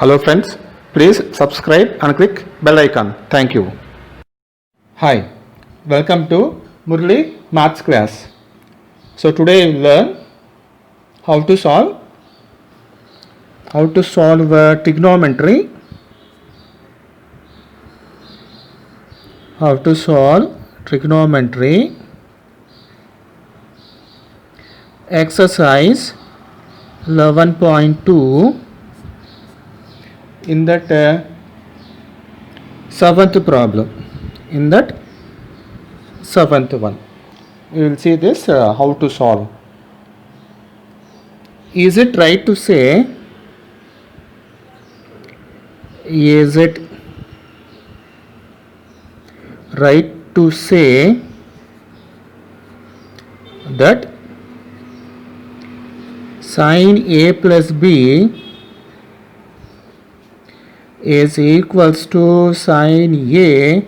Hello friends, please subscribe and click bell icon. Thank you. Hi, welcome to Murli Maths class. So today we will learn how to solve trigonometry. How to solve trigonometry exercise 11.2 in that seventh problem. In that seventh one, we will see this how to solve. Is it right to say? Is it right to say that sin A plus B is equals to sin A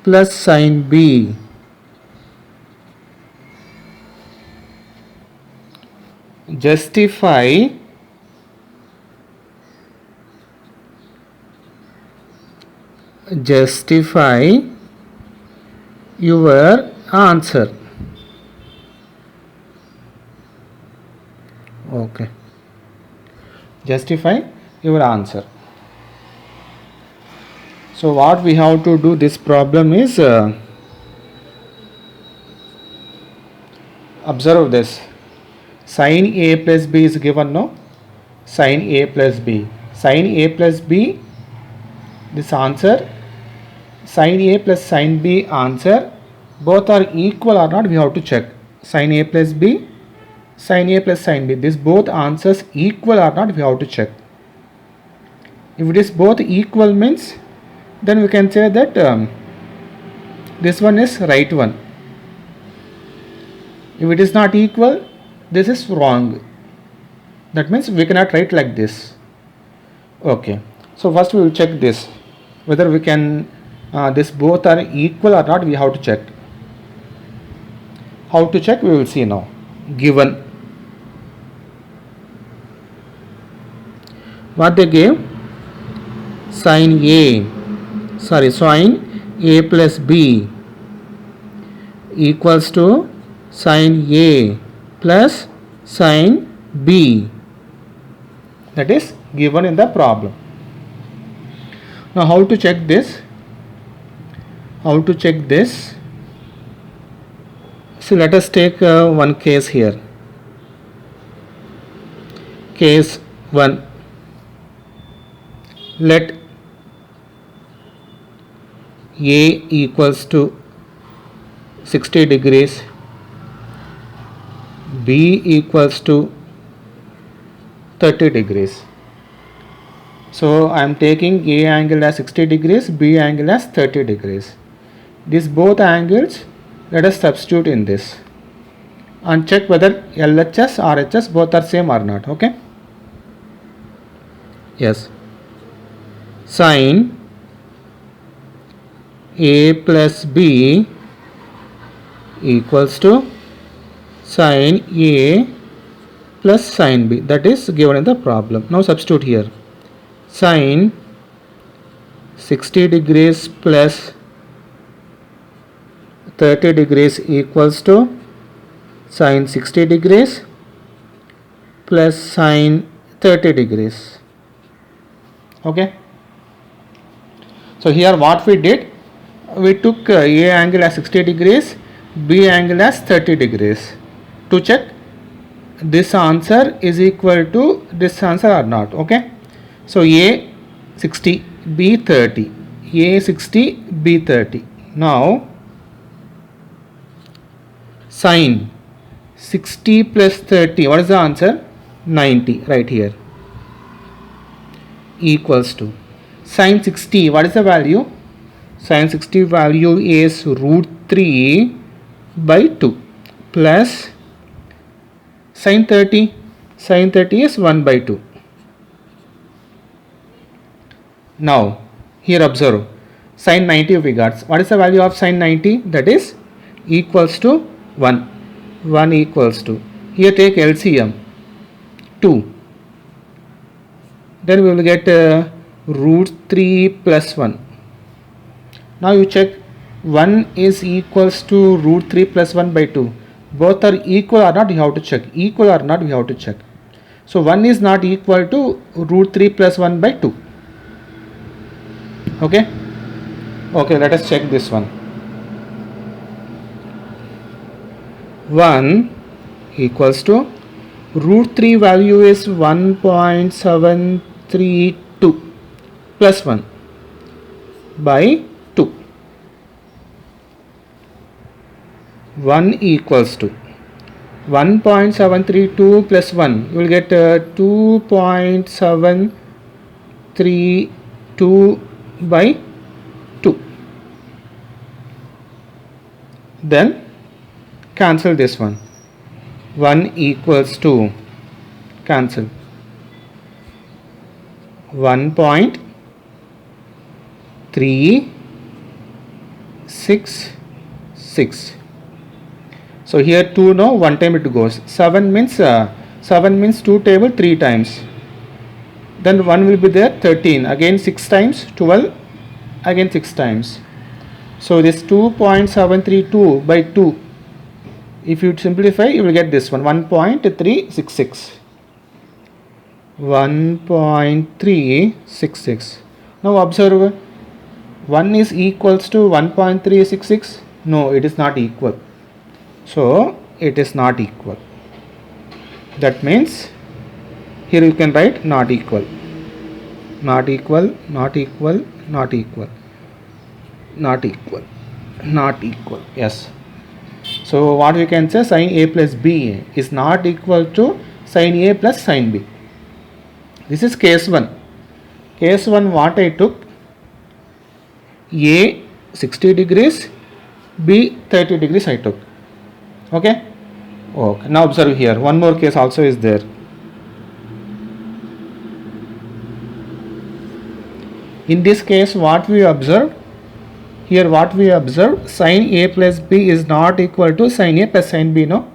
plus sin B? Justify your answer. Okay. Justify your answer. So what we have to do this problem is observe this. Sin A plus B is given, no? Sin A plus B. Sin A plus B, this answer, sin A plus sin B answer, both are equal or not, we have to check. Sin A plus B, sin A plus sin B, this both answers equal or not, we have to check. If it is both equal means, then we can say that this one is right one. If it is not equal, this is wrong. That means we cannot write like this. Okay. So first we will check this, whether we can this both are equal or not, we have to check. How to check, we will see now. Given what they gave, sin A plus B equals to sin A plus sin B. That is given in the problem. Now how to check this? How to check this? So let us take one case here. Case 1. Let A equals to 60 degrees, B equals to 30 degrees. So I am taking A angle as 60 degrees, B angle as 30 degrees. These both angles, let us substitute in this and check whether LHS, RHS both are same or not. Okay. Yes. Sin A plus B equals to sin A plus sin B. That is given in the problem. Now substitute here. Sin 60 degrees plus 30 degrees equals to sin 60 degrees plus sin 30 degrees. Okay. So here what we did, we took A angle as 60 degrees, B angle as 30 degrees to check this answer is equal to this answer or not. Okay. So A 60, B 30, A 60, B 30. Now sin 60 plus 30, what is the answer? 90 right here, equals to sin 60, what is the value? Sin 60 value is root 3 by 2 plus sin 30, sin 30 is 1 by 2. Now here observe, sin 90 we got. What is the value of sin 90? That is equals to 1. 1 equals to, here take LCM 2. then we will get root 3 plus 1. Now you check 1 is equals to root 3 plus 1 by 2. Both are equal or not, you have to check. Equal or not, we have to check. So 1 is not equal to root 3 plus 1 by 2. Okay. Okay, let us check this one. 1 equals to root 3 value is 1.732 plus 1 by 2. 1 equals to 1.732 plus 1, you will get 2.732 by 2. Then cancel this one. 1 equals to, cancel, 1.366. So here 2, no, 1 time it goes. 7 means 2 table 3 times. Then 1 will be there, 13. Again 6 times, 12. Again 6 times. So this 2.732 by 2. If you simplify, you will get this one, 1.366. 1.366. Now observe, 1 is equals to 1.366. No, it is not equal. So it is not equal. That means here you can write not equal. Not equal, not equal, not equal. Not equal. Not equal. Yes. So what we can say, sin A plus B is not equal to sin A plus sin B. This is case 1. Case 1 what I took, A 60 degrees, B 30 degrees I took. Okay. Okay. Now observe here, one more case also is there. In this case what we observe, here what we observe, sin A plus B is not equal to sin A plus sin B, no?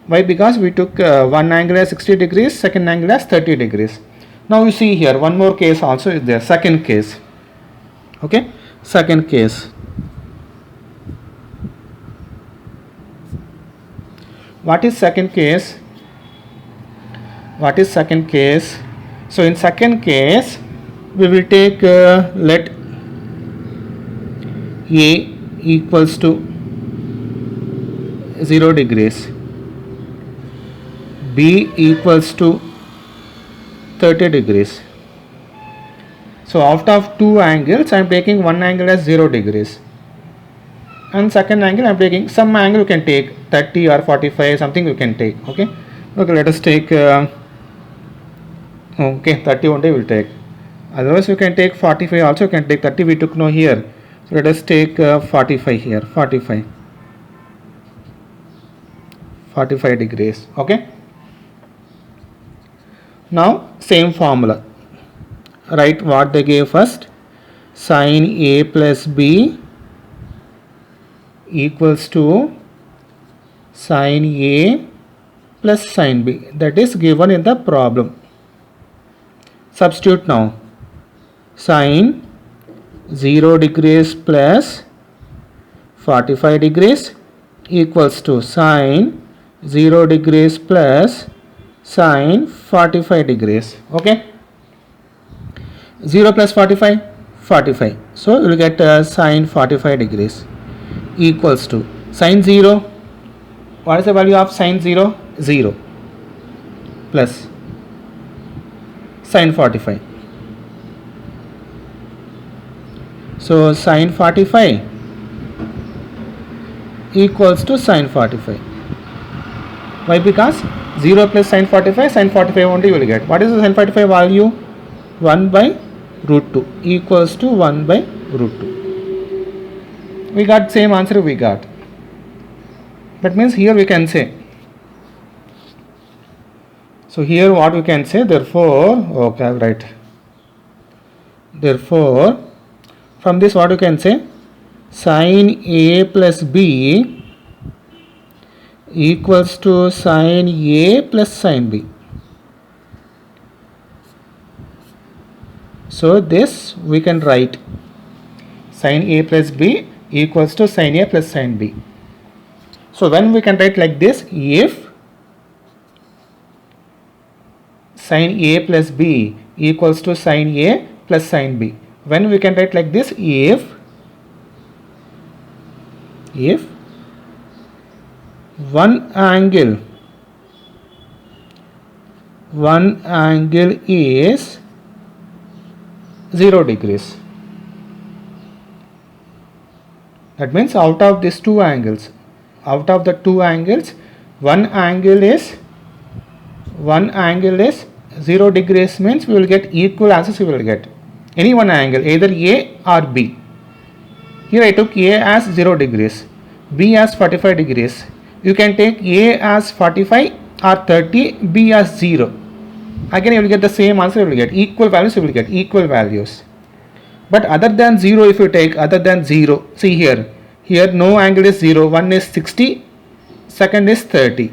Why? Because we took one angle as 60 degrees, second angle as 30 degrees. Now you see here, one more case also is there, second case. Okay, second case. What is second case? What is second case? So in second case, we will take let A equals to 0 degrees, B equals to 30 degrees. So out of two angles, I am taking one angle as 0 degrees. And second angle I am taking some angle, you can take 30 or 45, something you can take. Okay. Okay, let us take okay, 30 only we will take. Otherwise you can take 45 also, you can take 30, we took no here. So let us take 45 here, 45 degrees. Okay. Now same formula. Write what they gave first. Sin A plus B equals to sin A plus sin B. That is given in the problem. Substitute now. Sin 0 degrees plus 45 degrees equals to sin 0 degrees plus sin 45 degrees. Okay. 0 plus 45, 45. So you will get sin 45 degrees equals to sin 0. What is the value of sin 0? 0 plus sin 45. So sin 45 equals to sin 45. Why? Because 0 plus sin 45 only you will get. What is the sin 45 value? 1 by root 2 equals to 1 by root 2. We got same answer we got. That means here we can say. So here what we can say, therefore, okay, right. Therefore, from this what you can say, sin A plus B equals to sin A plus sin B. So this we can write sin A plus B equals to sin A plus sin B. So when we can write like this, if sin A plus B equals to sin A plus sin B, when we can write like this, if one angle is 0 degrees. That means out of these two angles, out of the two angles, one angle is 0 degrees, means we will get equal answers. We will get any one angle, either A or B. Here I took A as 0 degrees, B as 45 degrees. You can take A as 45 or 30, B as 0. Again you will get the same answer. You will get equal values. You will get equal values. But other than 0, if you take other than 0, see here no angle is 0. One is 60, second is 30.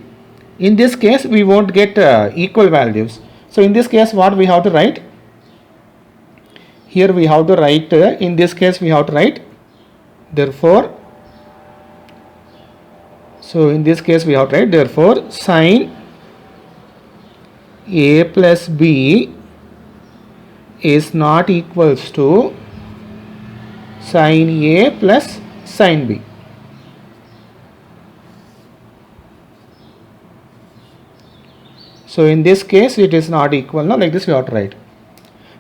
In this case we won't get equal values. So in this case what we have to write? Here we have to write, in this case we have to write, therefore, so in this case we have to write, therefore sin A plus B is not equals to sin A plus sin B. So in this case it is not equal. Now like this we have to write,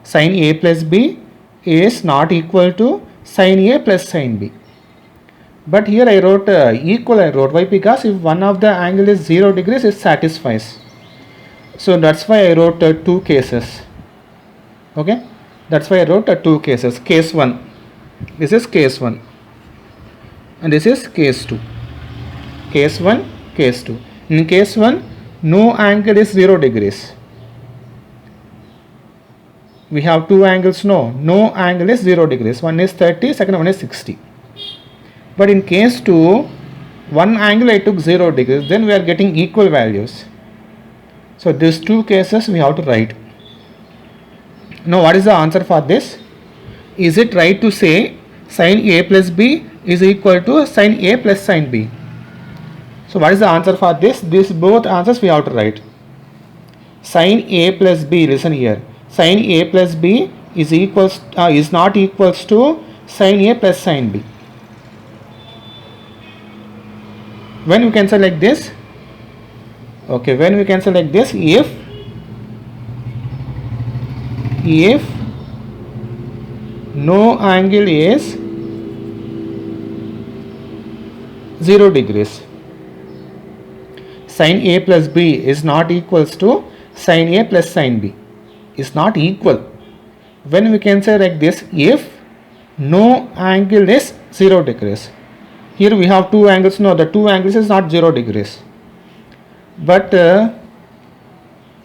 sin A plus B is not equal to sin A plus sin B. But here I wrote equal. I wrote, why? Because if one of the angle is 0 degrees, it satisfies. So that's why I wrote two cases. Okay, that's why I wrote two cases. Case 1, this is case 1, and this is case 2. Case 1, case 2. In case 1, no angle is 0 degrees. We have two angles. No angle is 0 degrees. One is 30, second one is 60. But in case 2, one angle I took 0 degrees, then we are getting equal values. So these two cases we have to write. Now what is the answer for this? Is it right to say sin A plus B is equal to sin A plus sin B? So what is the answer for this? These both answers we have to write. Sin A plus B, listen here, sin A plus B is not equals to sin A plus sin B. When we can say like this, okay, when we can say like this, if no angle is 0 degrees, sin A plus B is not equals to sin A plus sin B, is not equal. When we can say like this, if no angle is 0 degrees, here we have two angles. No, the two angles is not 0 degrees. But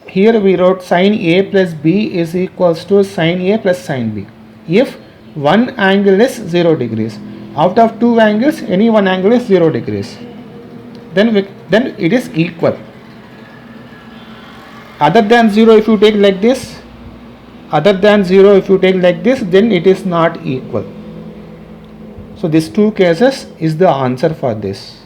here we wrote sin A plus B is equals to sin A plus sin B. If one angle is 0 degrees, out of two angles, any one angle is 0 degrees, then it is equal. Other than 0, if you take like this, then it is not equal. So these two cases is the answer for this.